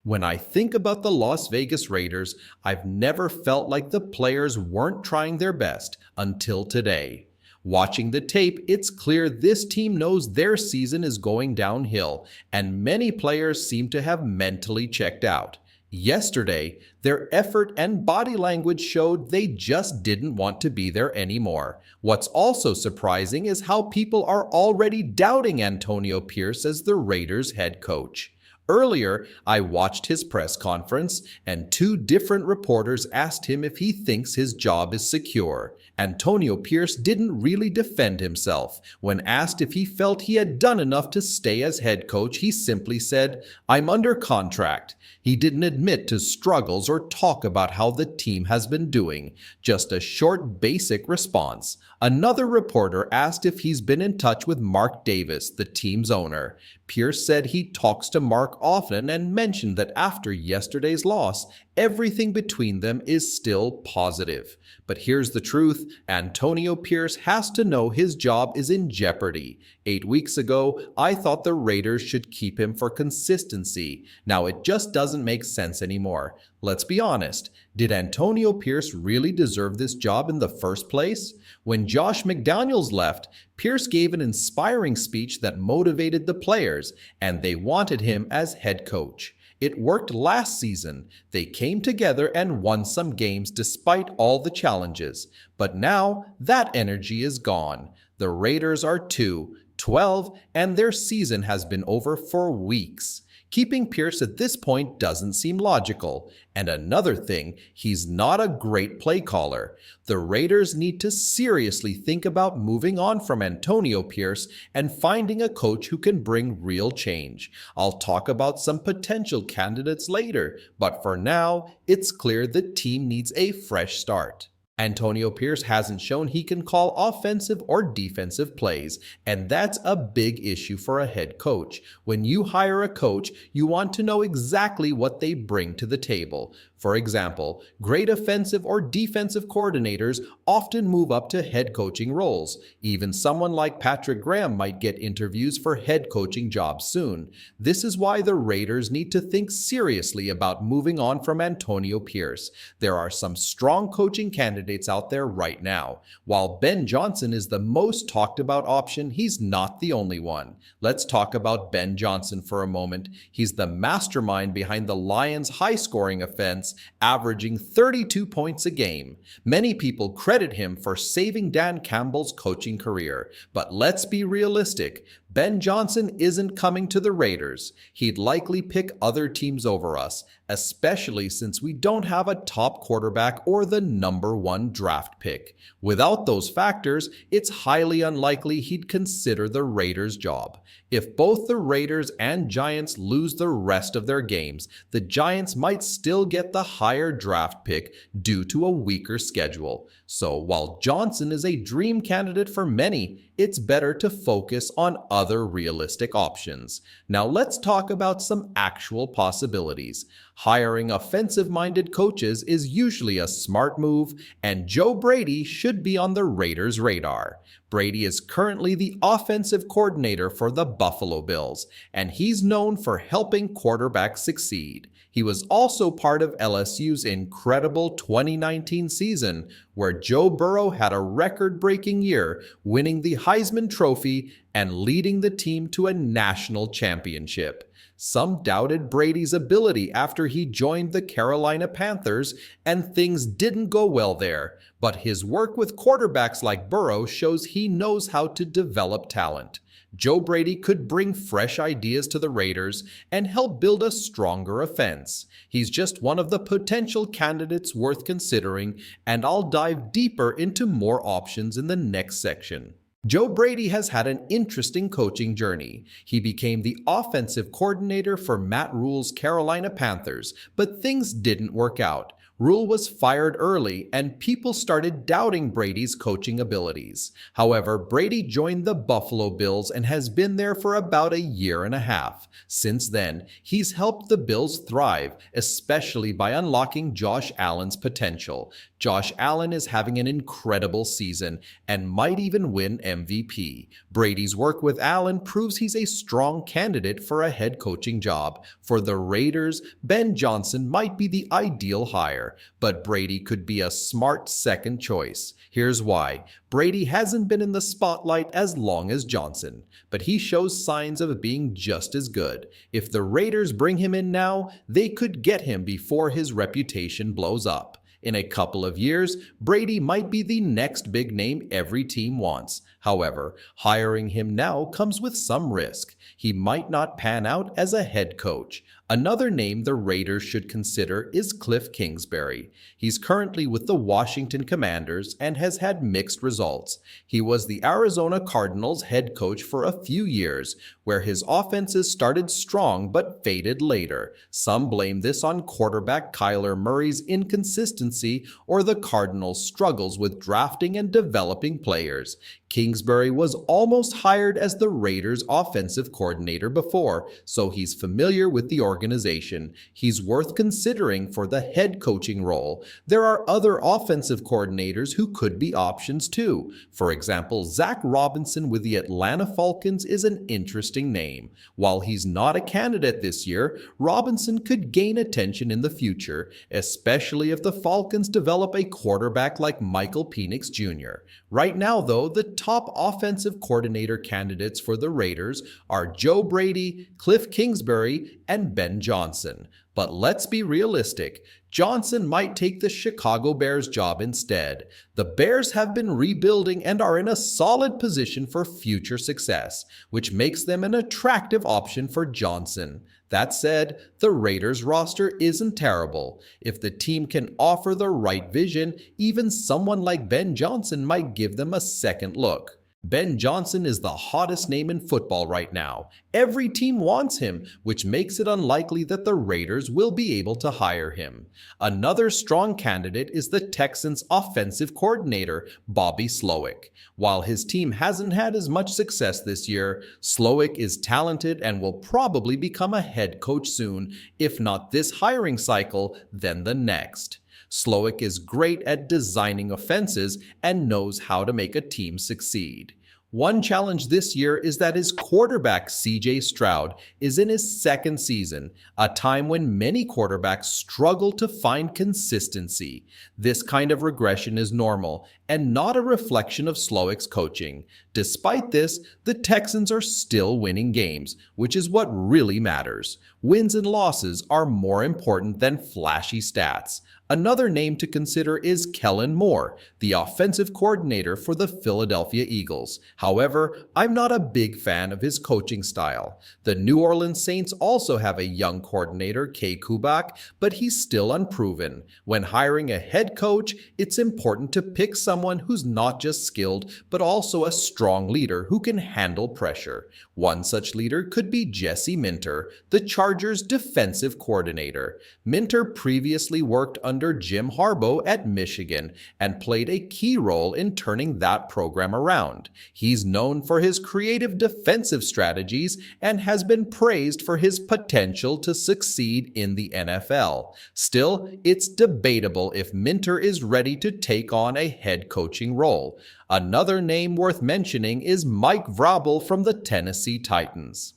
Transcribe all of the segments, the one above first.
When I think about the Las Vegas Raiders, I've never felt like the players weren't trying their best until today. Watching the tape, it's clear this team knows their season is going downhill, and many players seem to have mentally checked out. Yesterday, their effort and body language showed they just didn't want to be there anymore. What's also surprising is how people are already doubting Antonio Pierce as the Raiders head coach. Earlier, I watched his press conference, and two different reporters asked him if he thinks his job is secure. Antonio Pierce didn't really defend himself. When asked if he felt he had done enough to stay as head coach, he simply said, "I'm under contract." He didn't admit to struggles or talk about how the team has been doing, just a short, basic response. Another reporter asked if he's been in touch with Mark Davis, the team's owner. Pierce said he talks to Mark often and mentioned that after yesterday's loss, everything between them is still positive. But here's the truth, Antonio Pierce has to know his job is in jeopardy. 8 weeks ago, I thought the Raiders should keep him for consistency. Now it just doesn't make sense anymore. Let's be honest, did Antonio Pierce really deserve this job in the first place? When Josh McDaniels left, Pierce gave an inspiring speech that motivated the players, and they wanted him as head coach. It worked last season. They came together and won some games despite all the challenges. But now, that energy is gone. The Raiders are 2-12, and their season has been over for weeks. Keeping Pierce at this point doesn't seem logical. And another thing, he's not a great play caller. The Raiders need to seriously think about moving on from Antonio Pierce and finding a coach who can bring real change. I'll talk about some potential candidates later, but for now, it's clear the team needs a fresh start. Antonio Pierce hasn't shown he can call offensive or defensive plays, and that's a big issue for a head coach. When you hire a coach, you want to know exactly what they bring to the table. For example, great offensive or defensive coordinators often move up to head coaching roles. Even someone like Patrick Graham might get interviews for head coaching jobs soon. This is why the Raiders need to think seriously about moving on from Antonio Pierce. There are some strong coaching candidates out there right now. While Ben Johnson is the most talked about option, he's not the only one. Let's talk about Ben Johnson for a moment. He's the mastermind behind the Lions' high-scoring offense, averaging 32 points a game. Many people credit him for saving Dan Campbell's coaching career. But let's be realistic. Ben Johnson isn't coming to the Raiders. He'd likely pick other teams over us, especially since we don't have a top quarterback or the number 1 draft pick. Without those factors, it's highly unlikely he'd consider the Raiders' job. If both the Raiders and Giants lose the rest of their games, the Giants might still get the higher draft pick due to a weaker schedule. So while Johnson is a dream candidate for many, it's better to focus on other realistic options. Now let's talk about some actual possibilities. Hiring offensive-minded coaches is usually a smart move, and Joe Brady should be on the Raiders' radar. Brady is currently the offensive coordinator for the Buffalo Bills, and he's known for helping quarterbacks succeed. He was also part of LSU's incredible 2019 season, where Joe Burrow had a record-breaking year, winning the Heisman Trophy and leading the team to a national championship. Some doubted Brady's ability after he joined the Carolina Panthers, and things didn't go well there. But his work with quarterbacks like Burrow shows he knows how to develop talent. Joe Brady could bring fresh ideas to the Raiders and help build a stronger offense. He's just one of the potential candidates worth considering, and I'll dive deeper into more options in the next section. Joe Brady has had an interesting coaching journey. He became the offensive coordinator for Matt Rule's Carolina Panthers, but things didn't work out. Rule was fired early and people started doubting Brady's coaching abilities. However, Brady joined the Buffalo Bills and has been there for about a year and a half. Since then, he's helped the Bills thrive, especially by unlocking Josh Allen's potential. Josh Allen is having an incredible season and might even win MVP. Brady's work with Allen proves he's a strong candidate for a head coaching job. For the Raiders, Ben Johnson might be the ideal hire, but Brady could be a smart second choice. Here's why. Brady hasn't been in the spotlight as long as Johnson, but he shows signs of being just as good. If the Raiders bring him in now, they could get him before his reputation blows up. In a couple of years, Brady might be the next big name every team wants. However, hiring him now comes with some risk. He might not pan out as a head coach. Another name the Raiders should consider is Cliff Kingsbury. He's currently with the Washington Commanders and has had mixed results. He was the Arizona Cardinals head coach for a few years, where his offenses started strong but faded later. Some blame this on quarterback Kyler Murray's inconsistency or the Cardinals' struggles with drafting and developing players. Kingsbury was almost hired as the Raiders' offensive coordinator before, so he's familiar with the organization. He's worth considering for the head coaching role. There are other offensive coordinators who could be options too. For example, Zach Robinson with the Atlanta Falcons is an interesting name. While he's not a candidate this year, Robinson could gain attention in the future, especially if the Falcons develop a quarterback like Michael Penix Jr. Right now, though, the top offensive coordinator candidates for the Raiders are Joe Brady, Cliff Kingsbury, and Ben Johnson. But let's be realistic. Johnson might take the Chicago Bears job instead. The Bears have been rebuilding and are in a solid position for future success, which makes them an attractive option for Johnson. That said, the Raiders roster isn't terrible. If the team can offer the right vision, even someone like Ben Johnson might give them a second look. Ben Johnson is the hottest name in football right now. Every team wants him, which makes it unlikely that the Raiders will be able to hire him. Another strong candidate is the Texans' offensive coordinator, Bobby Slowik. While his team hasn't had as much success this year, Slowik is talented and will probably become a head coach soon, if not this hiring cycle, then the next. Slowik is great at designing offenses and knows how to make a team succeed. One challenge this year is that his quarterback, C.J. Stroud, is in his second season, a time when many quarterbacks struggle to find consistency. This kind of regression is normal and not a reflection of Slowik's coaching. Despite this, the Texans are still winning games, which is what really matters. Wins and losses are more important than flashy stats. Another name to consider is Kellen Moore, the offensive coordinator for the Philadelphia Eagles. However, I'm not a big fan of his coaching style. The New Orleans Saints also have a young coordinator, Kay Kubak, but he's still unproven. When hiring a head coach, it's important to pick someone who's not just skilled, but also a strong leader who can handle pressure. One such leader could be Jesse Minter, the Chargers' defensive coordinator. Minter previously worked under Jim Harbaugh at Michigan and played a key role in turning that program around. He's known for his creative defensive strategies and has been praised for his potential to succeed in the NFL. Still, it's debatable if Minter is ready to take on a head coaching role. Another name worth mentioning is Mike Vrabel from the Tennessee Titans.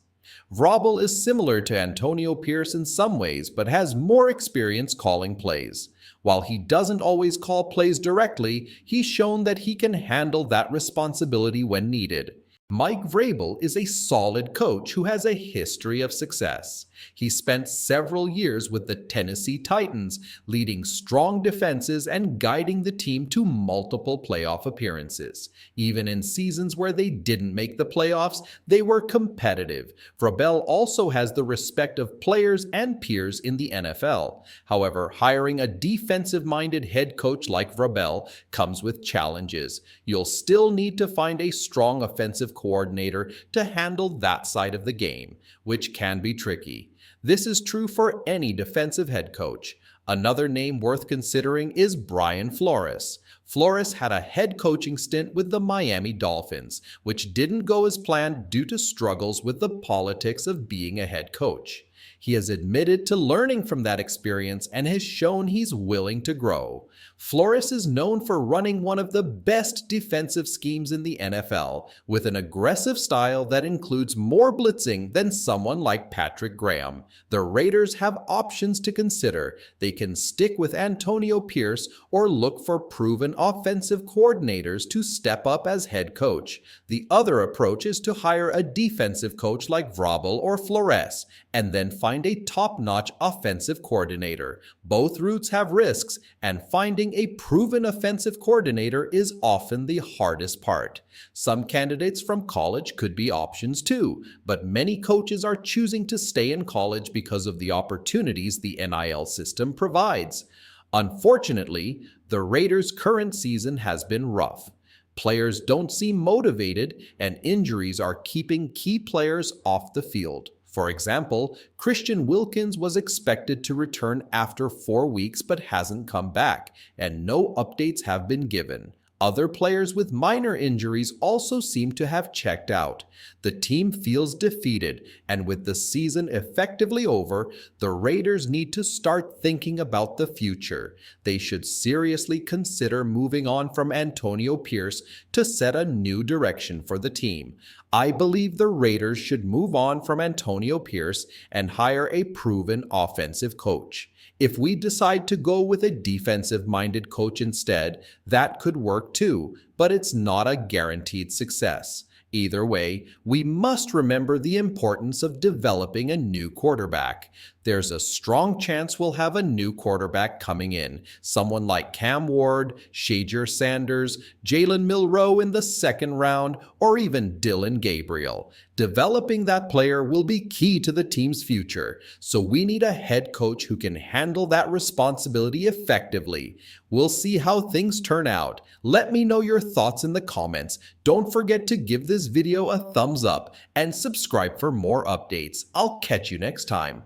Vrabel is similar to Antonio Pierce in some ways, but has more experience calling plays. While he doesn't always call plays directly, he's shown that he can handle that responsibility when needed. Mike Vrabel is a solid coach who has a history of success. He spent several years with the Tennessee Titans, leading strong defenses and guiding the team to multiple playoff appearances. Even in seasons where they didn't make the playoffs, they were competitive. Vrabel also has the respect of players and peers in the NFL. However, hiring a defensive-minded head coach like Vrabel comes with challenges. You'll still need to find a strong offensive coordinator to handle that side of the game, which can be tricky. This is true for any defensive head coach. Another name worth considering is Brian Flores. Flores had a head coaching stint with the Miami Dolphins, which didn't go as planned due to struggles with the politics of being a head coach. He has admitted to learning from that experience and has shown he's willing to grow. Flores is known for running one of the best defensive schemes in the NFL, with an aggressive style that includes more blitzing than someone like Patrick Graham. The Raiders have options to consider. They can stick with Antonio Pierce or look for proven offensive coordinators to step up as head coach. The other approach is to hire a defensive coach like Vrabel or Flores, and then find a top-notch offensive coordinator. Both routes have risks, and finding a proven offensive coordinator is often the hardest part. Some candidates from college could be options too, but many coaches are choosing to stay in college because of the opportunities the NIL system provides. Unfortunately, the Raiders' current season has been rough. Players don't seem motivated, and injuries are keeping key players off the field. For example, Christian Wilkins was expected to return after 4 weeks but hasn't come back, and no updates have been given. Other players with minor injuries also seem to have checked out. The team feels defeated, and with the season effectively over, the Raiders need to start thinking about the future. They should seriously consider moving on from Antonio Pierce to set a new direction for the team. I believe the Raiders should move on from Antonio Pierce and hire a proven offensive coach. If we decide to go with a defensive-minded coach instead, that could work too, but it's not a guaranteed success. Either way, we must remember the importance of developing a new quarterback. There's a strong chance we'll have a new quarterback coming in, someone like Cam Ward, Shadur Sanders, Jalen Milroe in the second round, or even Dylan Gabriel. Developing that player will be key to the team's future, so we need a head coach who can handle that responsibility effectively. We'll see how things turn out. Let me know your thoughts in the comments. Don't forget to give this video a thumbs up and subscribe for more updates. I'll catch you next time.